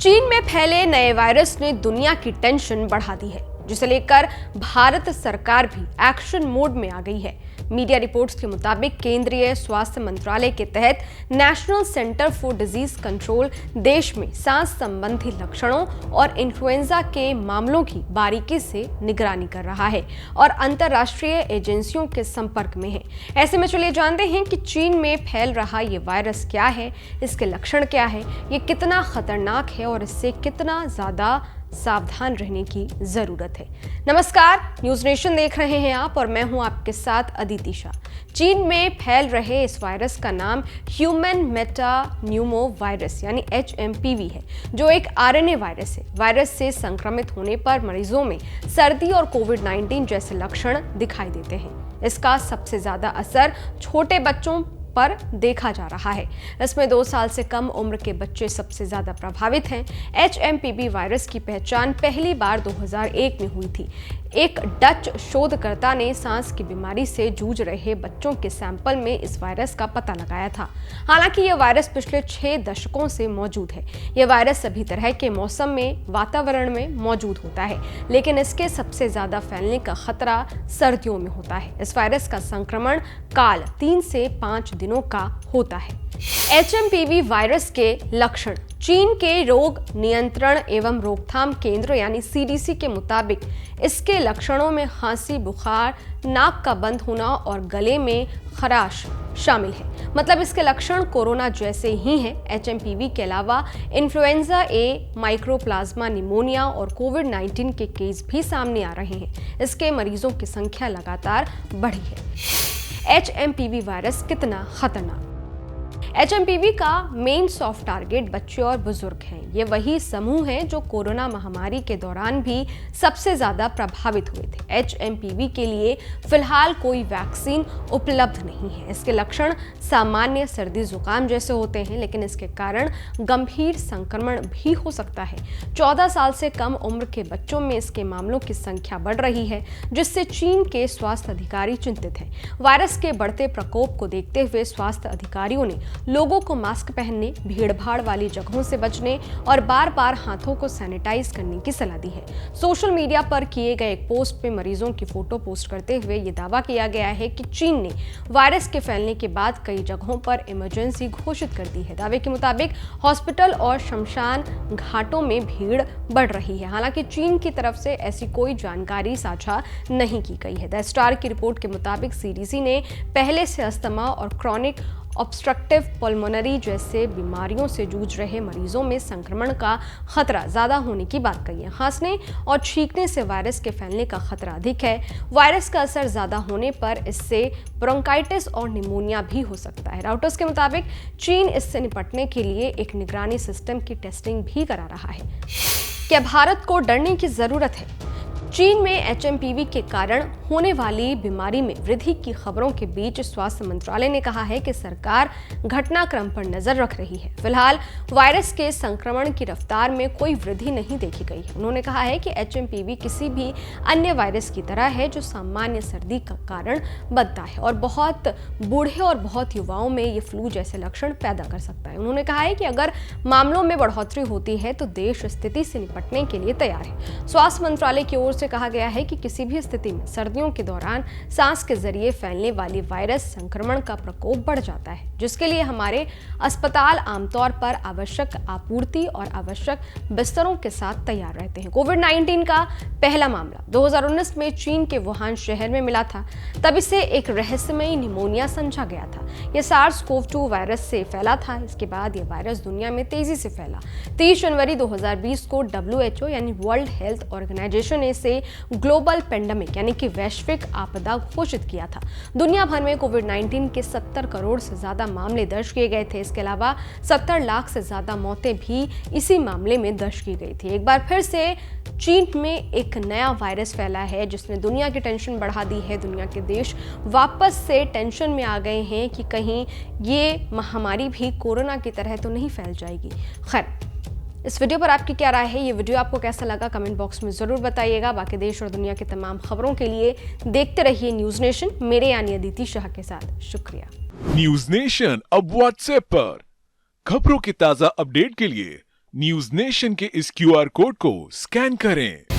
चीन में फैले नए वायरस ने दुनिया की टेंशन बढ़ा दी है, जिसे लेकर भारत सरकार भी एक्शन मोड में आ गई है। मीडिया रिपोर्ट्स के मुताबिक केंद्रीय स्वास्थ्य मंत्रालय के तहत national centre for disease control देश में सांस संबंधी लक्षणों और इन्फ्लुएंजा के मामलों की बारीकी से निगरानी कर रहा है और अंतर्राष्ट्रीय एजेंसियों के संपर्क में है। ऐसे में चलिए जानते हैं कि चीन में फैल रहा ये वायरस क्या है, इसके लक्षण क्या है, ये कितना खतरनाक है और इससे कितना ज्यादा सावधान रहने की जरूरत है। नमस्कार, न्यूज नेशन देख रहे हैं आप और मैं हूं आपके साथ अदिति शाह। चीन में फैल रहे इस वायरस का नाम ह्यूमन मेटान्यूमो वायरस यानी HMPV है, जो एक RNA वायरस है। वायरस से संक्रमित होने पर मरीजों में सर्दी और कोविड-19 जैसे लक्षण दिखाई देते हैं। इसका सबसे ज्यादा असर छोटे बच्चों पर देखा जा रहा है। इसमें 2 साल से कम उम्र के बच्चे सबसे ज्यादा प्रभावित हैं। HMPV वायरस की पहचान पहली बार 2001 में हुई थी। एक डच शोधकर्ता ने सांस की बीमारी से जूझ रहे बच्चों के सैंपल में इस वायरस का पता लगाया था। हालांकि यह वायरस पिछले 6 दशकों से मौजूद है। यह वायरस सभी तरह के मौसम में, वातावरण में मौजूद होता है, लेकिन इसके सबसे ज्यादा फैलने का खतरा सर्दियों में होता है। इस वायरस का संक्रमण काल 3 से 5 दिनों का होता है। HMPV वायरस के लक्षण। चीन के रोग नियंत्रण एवं रोकथाम केंद्र यानी CDC के मुताबिक इसके लक्षणों में खांसी, बुखार, नाक का बंद होना और गले में खराश शामिल है। मतलब इसके लक्षण कोरोना जैसे ही हैं। HMPV के अलावा इन्फ्लुएंजा A, माइक्रोप्लाज्मा निमोनिया और कोविड-19 के केस भी सामने आ रहे हैं। इसके मरीजों की संख्या लगातार बढ़ी है। HMPV वायरस कितना खतरनाक। HMPV का मेन सॉफ्ट टारगेट बच्चे और बुजुर्ग हैं। ये वही समूह हैं जो कोरोना महामारी के दौरान भी सबसे ज्यादा प्रभावित हुए थे। HMPV के लिए फिलहाल कोई वैक्सीन उपलब्ध नहीं है। इसके लक्षण सामान्य सर्दी जुकाम जैसे होते हैं, लेकिन इसके कारण गंभीर संक्रमण भी हो सकता है। 14 साल से कम उम्र के बच्चों में इसके मामलों की संख्या बढ़ रही है, जिससे चीन के स्वास्थ्य अधिकारी चिंतित हैं। वायरस के बढ़ते प्रकोप को देखते हुए स्वास्थ्य अधिकारियों ने लोगों को मास्क पहनने, भीड़-भाड़ वाली जगहों से बचने और बार-बार हाथों को सैनिटाइज करने की सलाह दी है। सोशल मीडिया पर किए गए एक पोस्ट में मरीजों की फोटो पोस्ट करते हुए ये दावा किया गया है कि चीन ने वायरस के फैलने के बाद कई जगहों पर इमरजेंसी घोषित कर दी है। दावे के मुताबिक हॉस्पिटल और शमशान घाटों में भीड़ बढ़ रही है। हालांकि चीन की तरफ से ऐसी कोई जानकारी साझा नहीं की गई है। द स्टार की रिपोर्ट के मुताबिक CDC ने पहले से अस्थमा और क्रॉनिक ऑब्स्ट्रक्टिव पल्मोनरी जैसे बीमारियों से जूझ रहे मरीजों में संक्रमण का खतरा ज्यादा होने की बात कही है। खांसने और छींकने से वायरस के फैलने का खतरा अधिक है। वायरस का असर ज्यादा होने पर इससे ब्रोंकाइटिस और निमोनिया भी हो सकता है। राउटर्स के मुताबिक चीन इससे निपटने के लिए एक निगरानी सिस्टम की टेस्टिंग भी करा रहा है। क्या भारत को डरने की जरूरत है? चीन में HMPV के कारण होने वाली बीमारी में वृद्धि की खबरों के बीच स्वास्थ्य मंत्रालय ने कहा है कि सरकार घटनाक्रम पर नजर रख रही है। फिलहाल वायरस के संक्रमण की रफ्तार में कोई वृद्धि नहीं देखी गई है। उन्होंने कहा है कि HMPV किसी भी अन्य वायरस की तरह है जो सामान्य सर्दी का कारण बनता है और बहुत बूढ़े और बहुत युवाओं में ये फ्लू जैसे लक्षण पैदा कर सकता है। उन्होंने कहा है कि अगर मामलों में बढ़ोतरी होती है तो देश स्थिति से निपटने के लिए तैयार है। स्वास्थ्य मंत्रालय की ओर से कहा गया है कि किसी भी स्थिति में सर्दियों के दौरान सांस के जरिए फैलने वाली वायरस संक्रमण का प्रकोप बढ़ जाता है, जिसके लिए हमारे अस्पताल आमतौर पर आवश्यक आपूर्ति और आवश्यक बिस्तरों के साथ तैयार रहते हैं। कोविड-19 का पहला मामला 2019 में चीन के वुहान शहर में मिला था। तब इसे एक रहस्यमयी निमोनिया समझा गया था। यह SARS-CoV-2 वायरस से फैला था। इसके बाद यह वायरस दुनिया में तेजी से फैला। 30 जनवरी 2020 को WHO यानी वर्ल्ड हेल्थ ऑर्गेनाइजेशन ने इसे ग्लोबल पेंडेमिक यानी कि वैश्विक आपदा घोषित किया था। दुनिया भर में कोविड-19 के 70 करोड़ से ज्यादा मामले दर्ज किए गए थे। इसके अलावा 70 लाख से ज्यादा मौतें भी इसी मामले में दर्ज की गई थी। एक बार फिर से चीन में एक नया वायरस फैला है जिसने दुनिया की टेंशन बढ़ा दी है। दुनिया के देश वापस से टेंशन में आ गए हैं कि कहीं ये महामारी भी कोरोना की तरह तो नहीं फैल जाएगी। खैर, इस वीडियो पर आपकी क्या राय है? ये वीडियो आपको कैसा लगा कमेंट बॉक्स में जरूर बताइएगा। बाकी देश और दुनिया की तमाम खबरों के लिए देखते रहिए न्यूज नेशन, मेरे यानी अदिति शाह के साथ। शुक्रिया। न्यूज नेशन अब व्हाट्सएप पर खबरों की ताजा अपडेट के लिए न्यूज नेशन के इस क्यूआर कोड को स्कैन करें